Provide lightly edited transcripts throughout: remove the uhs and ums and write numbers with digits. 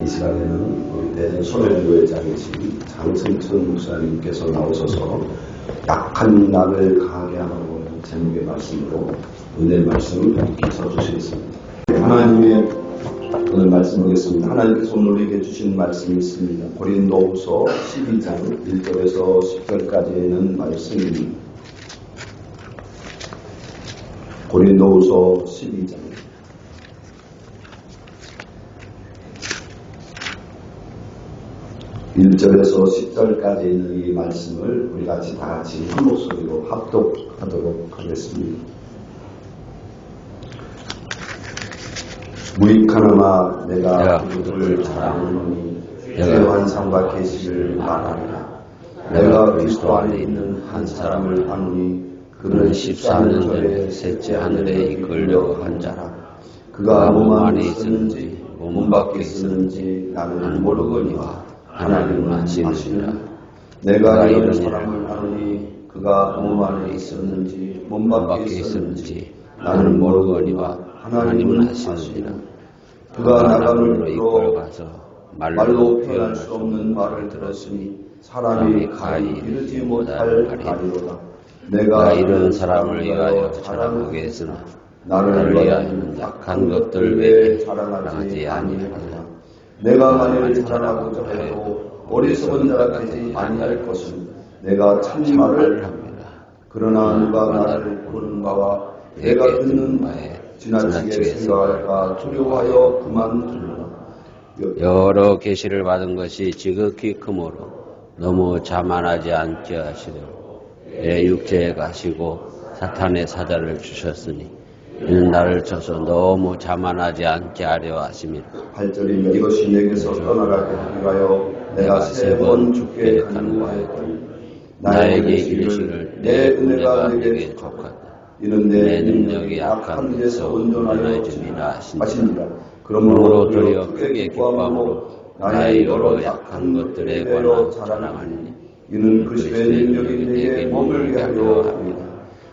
이 시간에는 우리 대전 소멸교회장이신 장승천 목사님께서 나오셔서 약한 나를 강하게 하라고 하는 제목의 말씀으로 은혜 말씀을 계속해서 주시겠습니다. 하나님의 오늘 말씀 보겠습니다. 하나님께서 오늘 우리에게 주신 말씀이 있습니다. 고린도후서 12장 1절에서 10절까지 있는 말씀입니다. 고린도후서 12장 1절에서 10절까지 있는 이 말씀을 우리 같이 다 같이 한 목소리로 합독하도록 하겠습니다. 무익하나마 내가 그들을 자랑하노니 주의 환상과 계시를 말하리라. 내가 그리스도 안에 있는 한 사람을 아노니 그는 14년 전에 셋째 하늘에 이끌려 간 자라. 그가 몸 안에 있었는지 몸 밖에 있었는지 나는 모르거니와 하나님은 아시느니라. 내가 이런 사람을 아노니 그가 몸 안에 있었는지 몸 밖에 있었는지 나는 모르거니와 하나님은 아시느니라. 그가 나가는 이끌어가서 말로 표현할 수 없는 말을 들었으니 사람이 가히 이르지 못할 말이로다. 내가 이런 사람을 위하여 자랑하게 했으나 나를 위하여는 약한 것들 외에 자랑하지 아니하리라. 내가 만일 자랑하고자 해도 어리석은 자가 되지 아니할 것은 내가 참말을 합니다. 그러나 누가 나를 보는 바와 내가 듣는 바에 지나치게 생각할까 두려워하여 그만두노라. 여러 계시를 받은 것이 지극히 크므로 너무 자만하지 않게 하시도록 내 육체에 가시고 사탄의 사자를 주셨으니 이는 나를 쳐서 너무 자만하지 않게 하려 하심이라. 8절이며 이것이 내게서 떠나가게 하기 위하여 내가 3번 죽게 간구하였더니 나에게 이르시기를 내 은혜가 내게 족하다. 이는 내 능력이 약한 데서 온전하여 줌이라 하시니라. 그러므로 도리어 크게 기뻐함으로 나의 여러 약한 것들에 관하여 자랑하니 이는 그리스도의 능력이 내게 머물게 하려 합니다.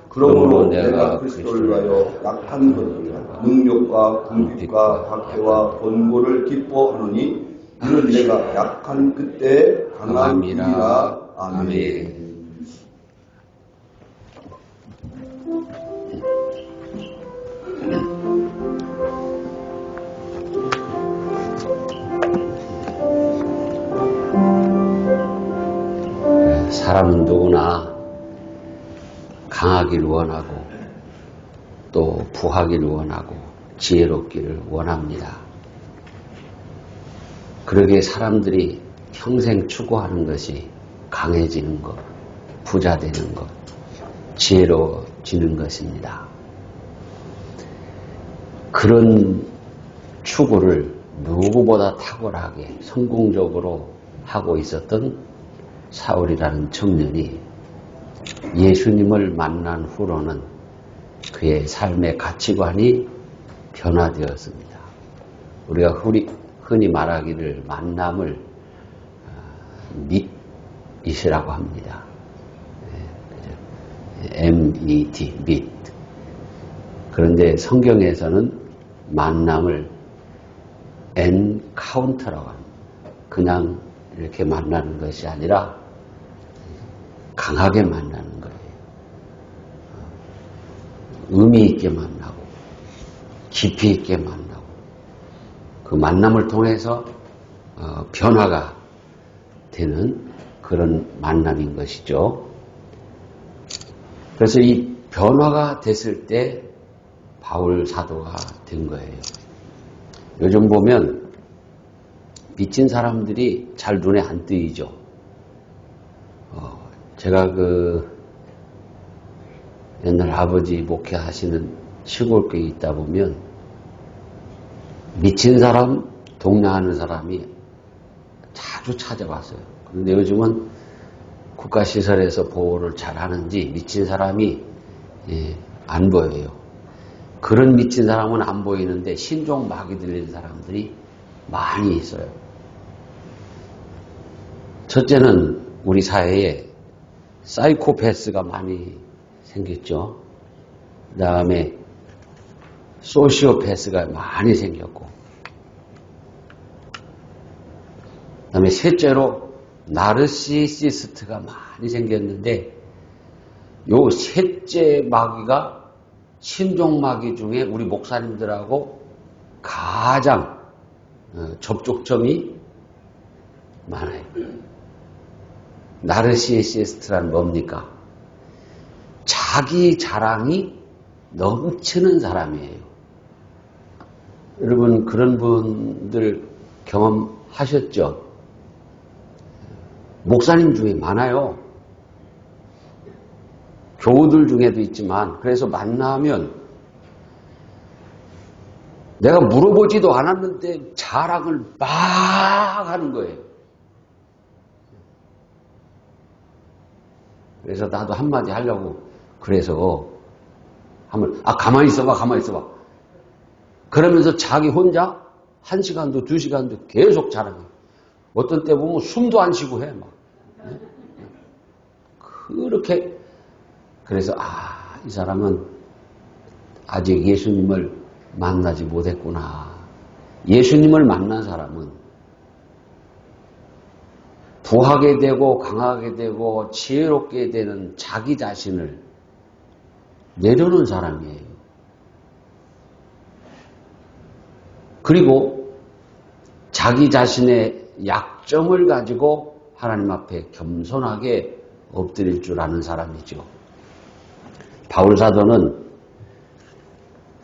그러므로 내가 그리스도를 위하여 약한 것들과 능력과 궁핍과 박해와 권고를 기뻐하노니 이는 내가 약한 그때 강함이라. 아멘. 사람은 누구나 강하기를 원하고 또 부하기를 원하고 지혜롭기를 원합니다. 그러기에 사람들이 평생 추구하는 것이 강해지는 것, 부자 되는 것, 지혜로워지는 것입니다. 그런 추구를 누구보다 탁월하게 성공적으로 하고 있었던 사울이라는 청년이 예수님을 만난 후로는 그의 삶의 가치관이 변화되었습니다. 우리가 흔히 말하기를 만남을 밑이라고 합니다. MET, 밑. 그런데 성경에서는 만남을 엔카운터라고 합니다. 그냥 이렇게 만나는 것이 아니라 강하게 만나는 거예요. 의미 있게 만나고 깊이 있게 만나고 그 만남을 통해서 변화가 되는 그런 만남인 것이죠. 그래서 이 변화가 됐을 때 바울 사도가 된 거예요. 요즘 보면 미친 사람들이 잘 눈에 안 띄죠. 제가 옛날 아버지 목회하시는 시골교회에 있다 보면 미친 사람, 동냥하는 사람이 자주 찾아왔어요. 그런데 요즘은 국가시설에서 보호를 잘 하는지 미친 사람이 안 보여요. 그런 미친 사람은 안 보이는데 신종막이 들린 사람들이 많이 있어요. 첫째는 우리 사회에 사이코패스가 많이 생겼죠. 그 다음에 소시오패스가 많이 생겼고 그다음에 셋째로 나르시시스트가 많이 생겼는데 요 셋째 마귀가 신종 마귀 중에 우리 목사님들하고 가장 접촉점이 많아요. 나르시시스트란 뭡니까? 자기 자랑이 넘치는 사람이에요. 여러분 그런 분들 경험하셨죠? 목사님 중에 많아요. 교우들 중에도 있지만 그래서 만나면 내가 물어보지도 않았는데 자랑을 막 하는 거예요. 그래서 나도 한마디 하려고 그래서 한번 가만히 있어봐 가만히 있어봐 그러면서 자기 혼자 1시간도 2시간도 계속 자랑해요. 어떤 때 보면 숨도 안 쉬고 해 막. 그렇게 그래서 이 사람은 아직 예수님을 만나지 못했구나. 예수님을 만난 사람은 부하게 되고 강하게 되고 지혜롭게 되는 자기 자신을 내려놓은 사람이에요. 그리고 자기 자신의 약점을 가지고 하나님 앞에 겸손하게 엎드릴 줄 아는 사람이죠. 바울 사도는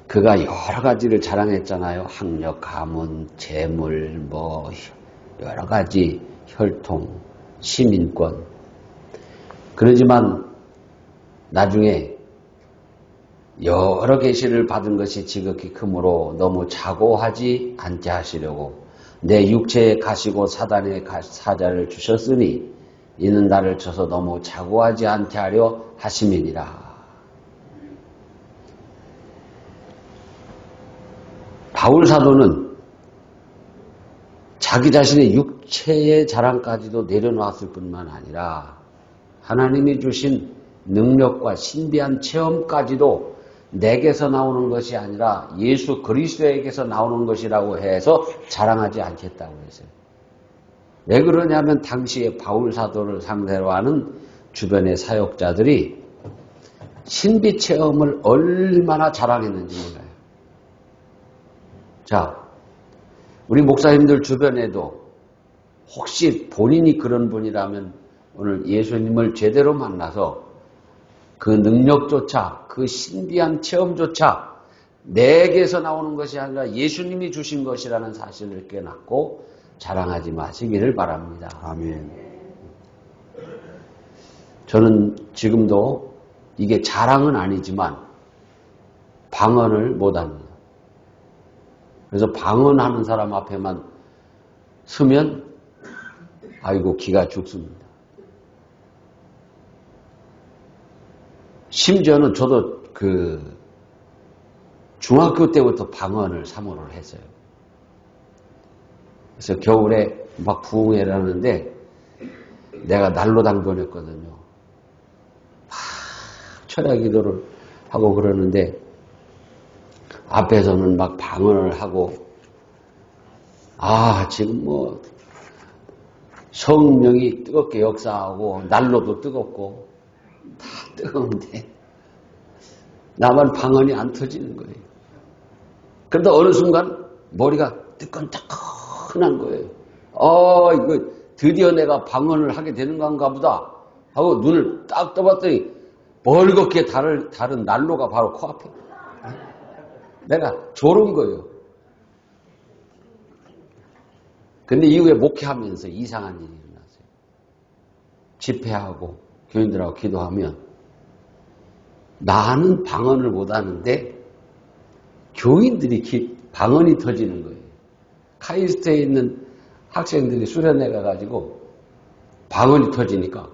그가 여러 가지를 자랑했잖아요. 학력, 가문, 재물, 여러 가지 혈통, 시민권. 그러지만 나중에 여러 계시를 받은 것이 지극히 크므로 너무 자고하지 않게 하시려고 내 육체에 가시고 사단의 사자를 주셨으니 이는 나를 쳐서 너무 자고하지 않게 하려 하심이니라. 바울 사도는 자기 자신의 육체의 자랑까지도 내려놓았을 뿐만 아니라 하나님이 주신 능력과 신비한 체험까지도 내게서 나오는 것이 아니라 예수 그리스도에게서 나오는 것이라고 해서 자랑하지 않겠다고 했어요. 왜 그러냐면 당시에 바울 사도를 상대로 하는 주변의 사역자들이 신비 체험을 얼마나 자랑했는지 몰라요. 자, 우리 목사님들 주변에도 혹시 본인이 그런 분이라면 오늘 예수님을 제대로 만나서 그 능력조차 그 신비한 체험조차 내게서 나오는 것이 아니라 예수님이 주신 것이라는 사실을 깨닫고 자랑하지 마시기를 바랍니다. 아멘. 저는 지금도 이게 자랑은 아니지만 방언을 못합니다. 그래서 방언하는 사람 앞에만 서면 아이고 기가 죽습니다. 심지어는 저도 중학교 때부터 방언을 사모를 했어요. 그래서 겨울에 막 부흥회를 하는데 내가 난로당 보냈거든요. 철야 기도를 하고 그러는데 앞에서는 막 방언을 하고 지금 성령이 뜨겁게 역사하고 난로도 뜨겁고 다 뜨거운데 나만 방언이 안 터지는 거예요. 그러다 어느 순간 머리가 뜨끈뜨끈한 거예요. 이거 드디어 내가 방언을 하게 되는 건가 보다 하고 눈을 딱 떠봤더니 멀겋게 다른 난로가 바로 코앞에. 내가 졸은 거예요. 근데 이후에 목회하면서 이상한 일이 일어났어요. 집회하고 교인들하고 기도하면 나는 방언을 못하는데 교인들이 방언이 터지는 거예요. 카이스트에 있는 학생들이 수련회 가가지고 방언이 터지니까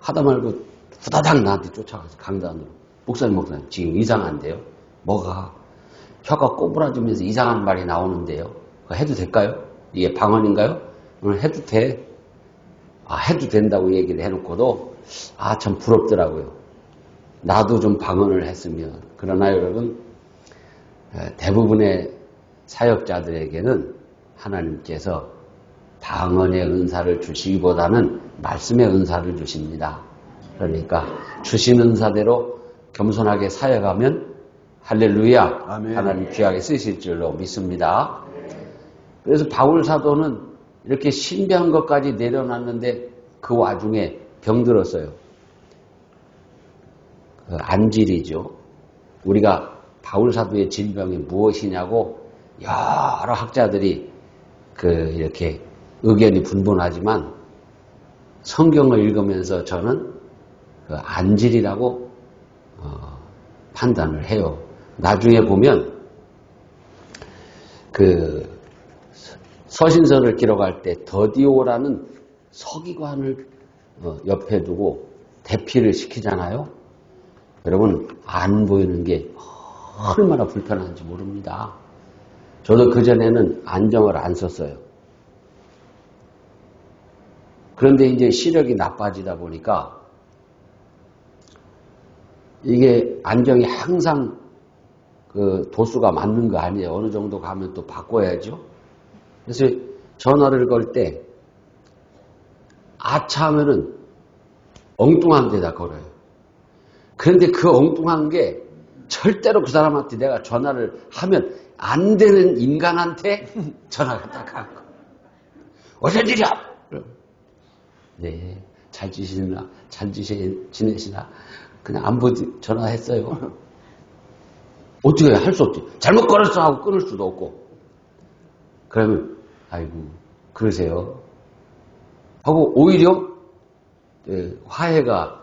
하다 말고 후다닥 나한테 쫓아가서 강단으로 목사님 지금 이상한데요? 뭐가? 혀가 꼬부라지면서 이상한 말이 나오는데요. 그거 해도 될까요? 이게 방언인가요? 오늘 해도 돼. 해도 된다고 얘기를 해놓고도 참 부럽더라고요. 나도 좀 방언을 했으면. 그러나 여러분 대부분의 사역자들에게는 하나님께서 방언의 은사를 주시기보다는 말씀의 은사를 주십니다. 그러니까 주신 은사대로 겸손하게 사역하면 할렐루야, 아멘. 하나님 귀하게 쓰실 줄로 믿습니다. 그래서 바울 사도는 이렇게 신비한 것까지 내려놨는데 그 와중에 병들었어요. 그 안질이죠. 우리가 바울 사도의 질병이 무엇이냐고 여러 학자들이 이렇게 의견이 분분하지만 성경을 읽으면서 저는 그 안질이라고 판단을 해요. 나중에 보면 그 서신서를 기록할 때 더디오라는 서기관을 옆에 두고 대피를 시키잖아요. 여러분 안 보이는 게 얼마나 불편한지 모릅니다. 저도 그전에는 안정을 안 썼어요. 그런데 이제 시력이 나빠지다 보니까 이게 안정이 항상 그 도수가 맞는 거 아니에요. 어느 정도 가면 또 바꿔야죠. 그래서 전화를 걸 때 아차하면은 엉뚱한 데다 걸어요. 그런데 그 엉뚱한 게 절대로 그 사람한테 내가 전화를 하면 안 되는 인간한테 전화가 딱 가는 거예요. 어쩐 일이야? 네, 잘 지내시나? 그냥 안부 전화했어요. 어떻게 할 수 없지. 잘못 걸었어 하고 끊을 수도 없고. 그러면 아이고 그러세요 하고 오히려 화해가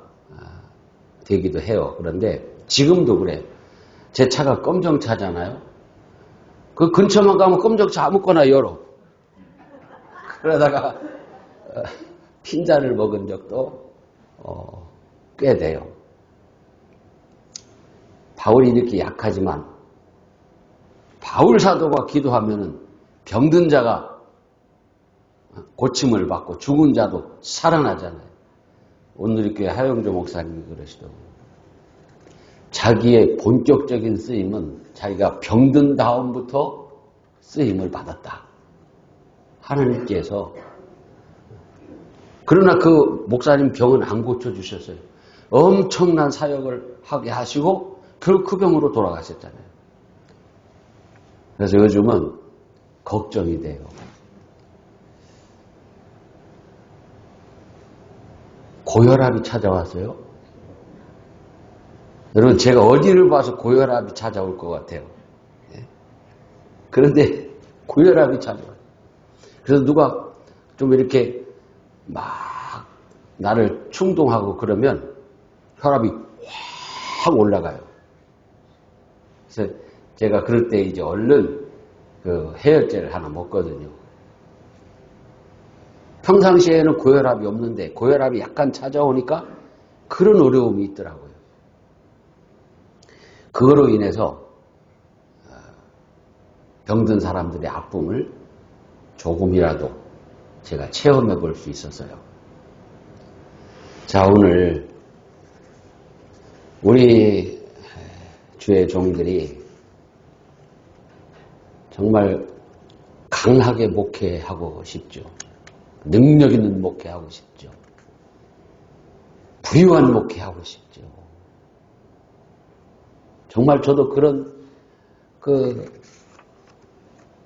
되기도 해요. 그런데 지금도 그래. 제 차가 검정차잖아요. 그 근처만 가면 검정차 아무거나 열어. 그러다가 핀잔을 먹은 적도 꽤 돼요. 바울이 이렇게 약하지만 바울 사도가 기도하면은 병든 자가 고침을 받고 죽은 자도 살아나잖아요. 오늘 교회 하영조 목사님이 그러시더라고요. 자기의 본격적인 쓰임은 자기가 병든 다음부터 쓰임을 받았다. 하나님께서. 그러나 그 목사님 병은 안 고쳐주셨어요. 엄청난 사역을 하게 하시고 결국 그 병으로 돌아가셨잖아요. 그래서 요즘은 걱정이 돼요. 고혈압이 찾아왔어요. 여러분 제가 어디를 봐서 고혈압이 찾아올 것 같아요. 그런데 고혈압이 찾아와요. 그래서 누가 좀 이렇게 막 나를 충동하고 그러면 혈압이 확 올라가요. 그래서 제가 그럴 때 이제 얼른 그 해열제를 하나 먹거든요. 평상시에는 고혈압이 없는데 고혈압이 약간 찾아오니까 그런 어려움이 있더라고요. 그거로 인해서 병든 사람들의 아픔을 조금이라도 제가 체험해 볼 수 있었어요. 자, 오늘 우리 주의 종들이 정말 강하게 목회하고 싶죠. 능력 있는 목회하고 싶죠. 부유한 목회하고 싶죠. 정말 저도 그런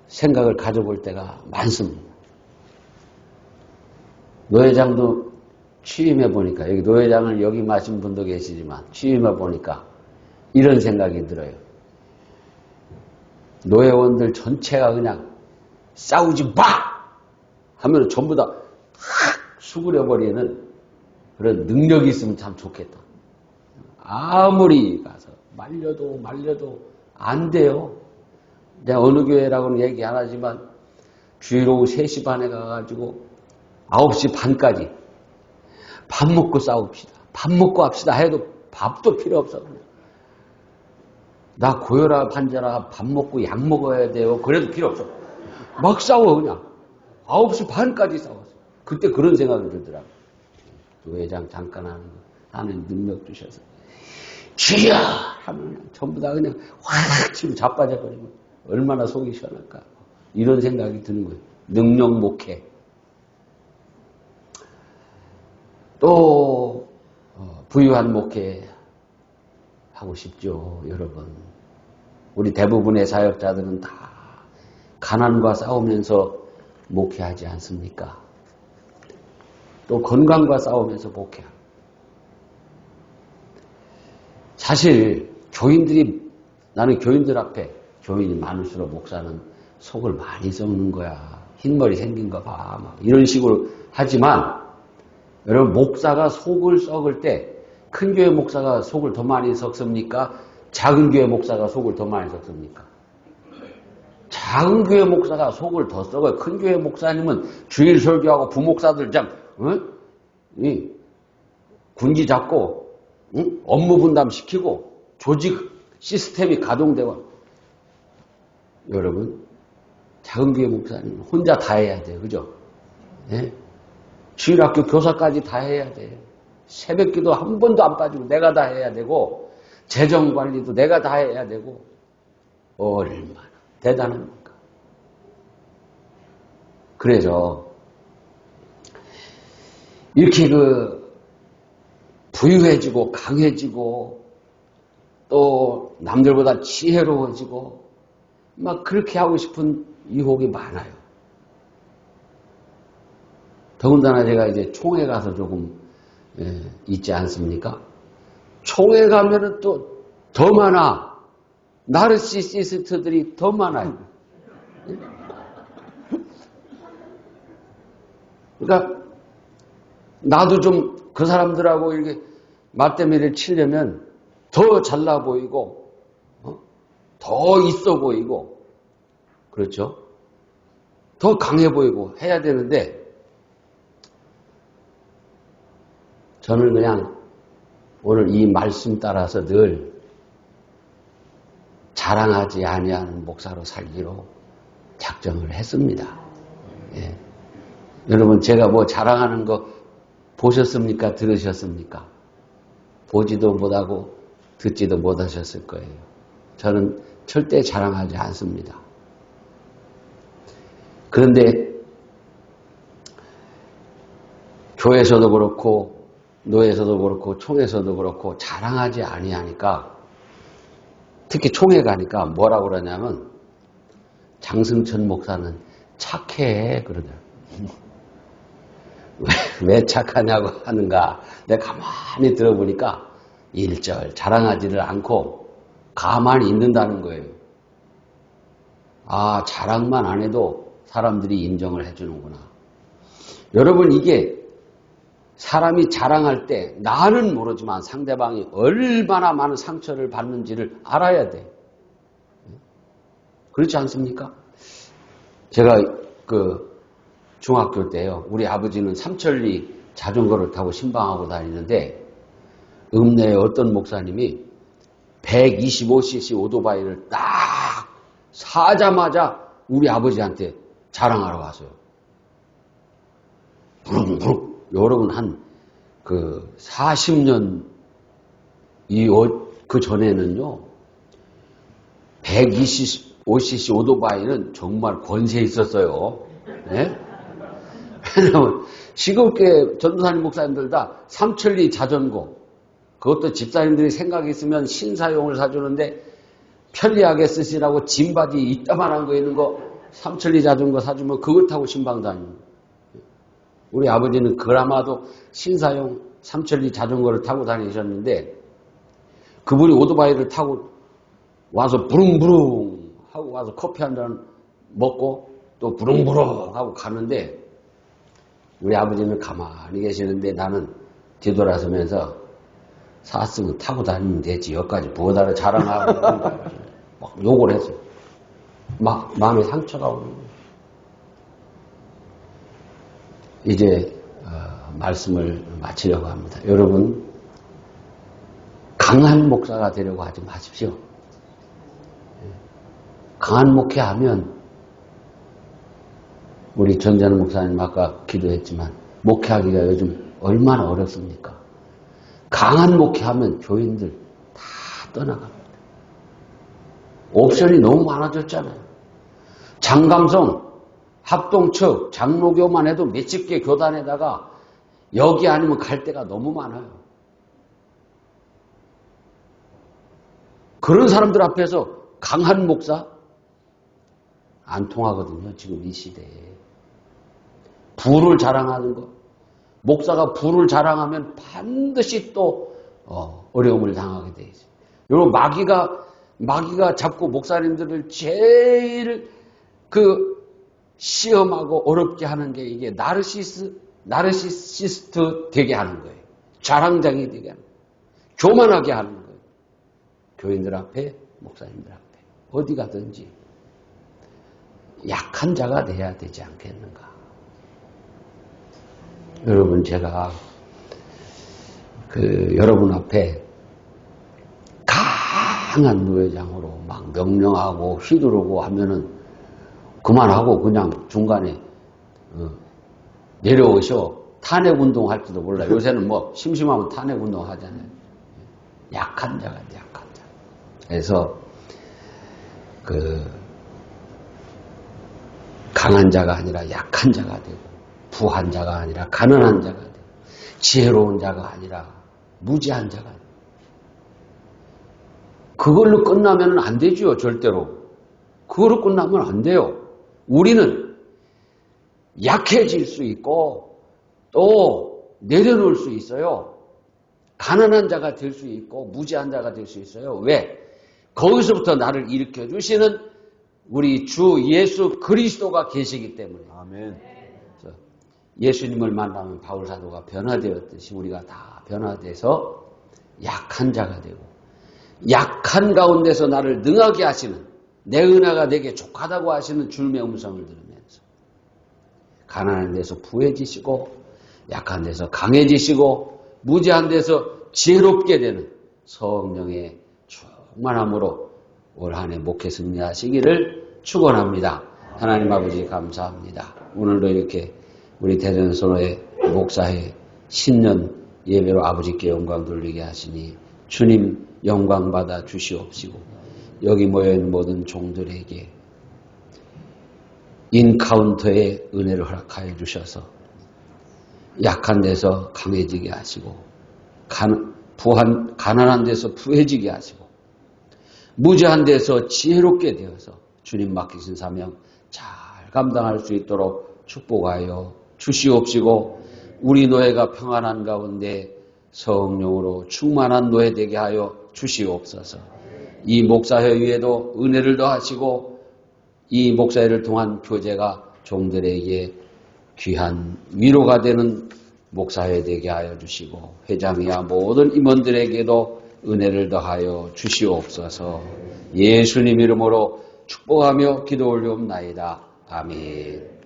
생각을 가져볼 때가 많습니다. 노회장도 취임해 보니까, 여기 노회장을 여기 마신 분도 계시지만 취임해 보니까 이런 생각이 들어요. 노회원들 전체가 그냥 싸우지 마! 하면 전부 다 확 수그려버리는 그런 능력이 있으면 참 좋겠다. 아무리 가서 말려도 안 돼요. 내가 어느 교회라고는 얘기 안 하지만 주일 오후 3시 반에 가가지고 9시 반까지 밥 먹고 싸웁시다. 밥 먹고 합시다 해도 밥도 필요 없어. 나 고혈압 환자라 밥 먹고 약 먹어야 돼요. 그래도 필요 없어. 막 싸워 그냥. 9시 반까지 싸웠어. 그때 그런 생각이 들더라고요. 회장 잠깐 하는 거. 하나님 능력 주셔서. 주여! 하면 전부 다 그냥 확 치고 자빠져버리면 얼마나 속이 시원할까. 이런 생각이 드는 거예요. 능력 목회. 또 부유한 목회 하고 싶죠, 여러분. 우리 대부분의 사역자들은 다 가난과 싸우면서 목회하지 않습니까? 또 건강과 싸우면서 목회합니다. 사실 나는 교인들 앞에 교인이 많을수록 목사는 속을 많이 썩는 거야. 흰머리 생긴 거 봐. 막 이런 식으로 하지만 여러분, 목사가 속을 썩을 때 큰 교회 목사가 속을 더 많이 썩습니까? 작은 교회 목사가 속을 더 많이 썩습니까? 작은 교회 목사가 속을 더 썩어요. 큰 교회 목사님은 주일 설교하고 부목사들 군기 잡고 업무 분담시키고 조직 시스템이 가동되고. 여러분, 작은 교회 목사님 혼자 다 해야 돼요. 그죠? 예? 주일학교 교사까지 다 해야 돼. 새벽기도 한 번도 안 빠지고 내가 다 해야 되고, 재정관리도 내가 다 해야 되고. 얼마나 대단합니까? 그래서 이렇게 부유해지고 강해지고 또 남들보다 지혜로워지고 막 그렇게 하고 싶은 유혹이 많아요. 더군다나 제가 이제 총회 가서 조금 있지 않습니까? 총회 가면은 또 더 많아. 나르시시스트들이 더 많아요. 그러니까 나도 좀 그 사람들하고 이렇게 맞대미를 치려면 더 잘나 보이고 더 있어 보이고 그렇죠? 더 강해 보이고 해야 되는데 저는 그냥 오늘 이 말씀 따라서 늘 자랑하지 아니하는 목사로 살기로 작정을 했습니다. 예. 여러분, 제가 뭐 자랑하는 거 보셨습니까? 들으셨습니까? 보지도 못하고 듣지도 못하셨을 거예요. 저는 절대 자랑하지 않습니다. 그런데 교회에서도 그렇고 노예에서도 그렇고 총회에서도 그렇고 자랑하지 아니하니까, 특히 총회 가니까 뭐라고 그러냐면 장승천 목사는 착해 그러더라고요. 왜 착하냐고 하는가? 내가 가만히 들어보니까 일절 자랑하지를 않고 가만히 있는다는 거예요. 아, 자랑만 안 해도 사람들이 인정을 해주는구나. 여러분, 이게 사람이 자랑할 때 나는 모르지만 상대방이 얼마나 많은 상처를 받는지를 알아야 돼. 그렇지 않습니까? 제가 중학교 때요, 우리 아버지는 삼천리 자전거를 타고 신방하고 다니는데 읍내에 어떤 목사님이 125cc 오토바이를 딱 사자마자 우리 아버지한테 자랑하러 왔어요. 부릉부릉. 여러분, 한 40년 그 전에는요, 125cc 오토바이는 정말 권세 있었어요. 네? 왜냐면 시골계 전도사님 목사님들 다 삼천리 자전거, 그것도 집사님들이 생각이 있으면 신사용을 사주는데 편리하게 쓰시라고 짐바지 이따만한 거 있는 거 삼천리 자전거 사주면 그걸 타고 신방 다닙니다. 우리 아버지는 그나마도 신사용 삼천리 자전거를 타고 다니셨는데 그분이 오토바이를 타고 와서 부릉부릉 하고 와서 커피 한 잔 먹고 또 부릉부릉 하고 가는데 우리 아버지는 가만히 계시는데 나는 뒤돌아서면서 샀으면 타고 다니면 되지. 여기까지 뭐다를 자랑하고 막 욕을 했어요. 막 마음에 상처가 오는 거예요. 이제 말씀을 마치려고 합니다. 여러분, 강한 목사가 되려고 하지 마십시오. 강한 목회하면 우리 전재는 목사님 아까 기도했지만 목회하기가 요즘 얼마나 어렵습니까? 강한 목회하면 교인들 다 떠나갑니다. 옵션이 너무 많아졌잖아요. 장감성, 합동측, 장로교만 해도 몇십 개 교단에다가 여기 아니면 갈 데가 너무 많아요. 그런 사람들 앞에서 강한 목사? 안 통하거든요. 지금 이 시대에. 부를 자랑하는 거. 목사가 부를 자랑하면 반드시 또 어려움을 당하게 돼 있어요. 여러분 마귀가 자꾸 목사님들을 제일 시험하고 어렵게 하는 게 이게 나르시시스트 되게 하는 거예요. 자랑장이 되게 하는 거예요. 교만하게 하는 거예요. 교인들 앞에, 목사님들 앞에, 어디 가든지 약한 자가 돼야 되지 않겠는가. 여러분, 제가 여러분 앞에 강한 노회장으로 막 명령하고 휘두르고 하면은 그만하고 그냥 중간에 내려오셔. 탄핵운동 할지도 몰라요. 요새는 뭐 심심하면 탄핵운동 하잖아요. 약한 자가 돼, 약한 자. 그래서 강한 자가 아니라 약한 자가 되고, 부한 자가 아니라 가난한 자가 되고, 지혜로운 자가 아니라 무지한 자가 되고. 그걸로 끝나면 안 되죠, 절대로. 그걸로 끝나면 안 돼요. 우리는 약해질 수 있고 또 내려놓을 수 있어요. 가난한 자가 될 수 있고 무지한 자가 될 수 있어요. 왜? 거기서부터 나를 일으켜 주시는 우리 주 예수 그리스도가 계시기 때문에. 아멘. 예수님을 만나면 바울 사도가 변화되었듯이 우리가 다 변화돼서 약한 자가 되고, 약한 가운데서 나를 능하게 하시는, 내 은혜가 내게 족하다고 하시는 주님의 음성을 들으면서 가난한 데서 부해지시고, 약한 데서 강해지시고, 무지한 데서 지혜롭게 되는 성령의 충만함으로 올 한 해 목회 승리하시기를 축원합니다. 하나님 아버지 감사합니다. 오늘도 이렇게 우리 대전선호의 목사회 신년 예배로 아버지께 영광 돌리게 하시니 주님 영광 받아 주시옵시고, 여기 모여있는 모든 종들에게 인카운터의 은혜를 허락하여 주셔서 약한 데서 강해지게 하시고, 가난한 데서 부해지게 하시고, 무지한 데서 지혜롭게 되어서 주님 맡기신 사명 잘 감당할 수 있도록 축복하여 주시옵시고, 우리 노예가 평안한 가운데 성령으로 충만한 노예 되게 하여 주시옵소서. 이 목사회 위에도 은혜를 더하시고, 이 목사회를 통한 교제가 종들에게 귀한 위로가 되는 목사회 되게 하여 주시고, 회장이야 모든 임원들에게도 은혜를 더하여 주시옵소서. 예수님 이름으로 축복하며 기도 올리옵나이다. 아멘.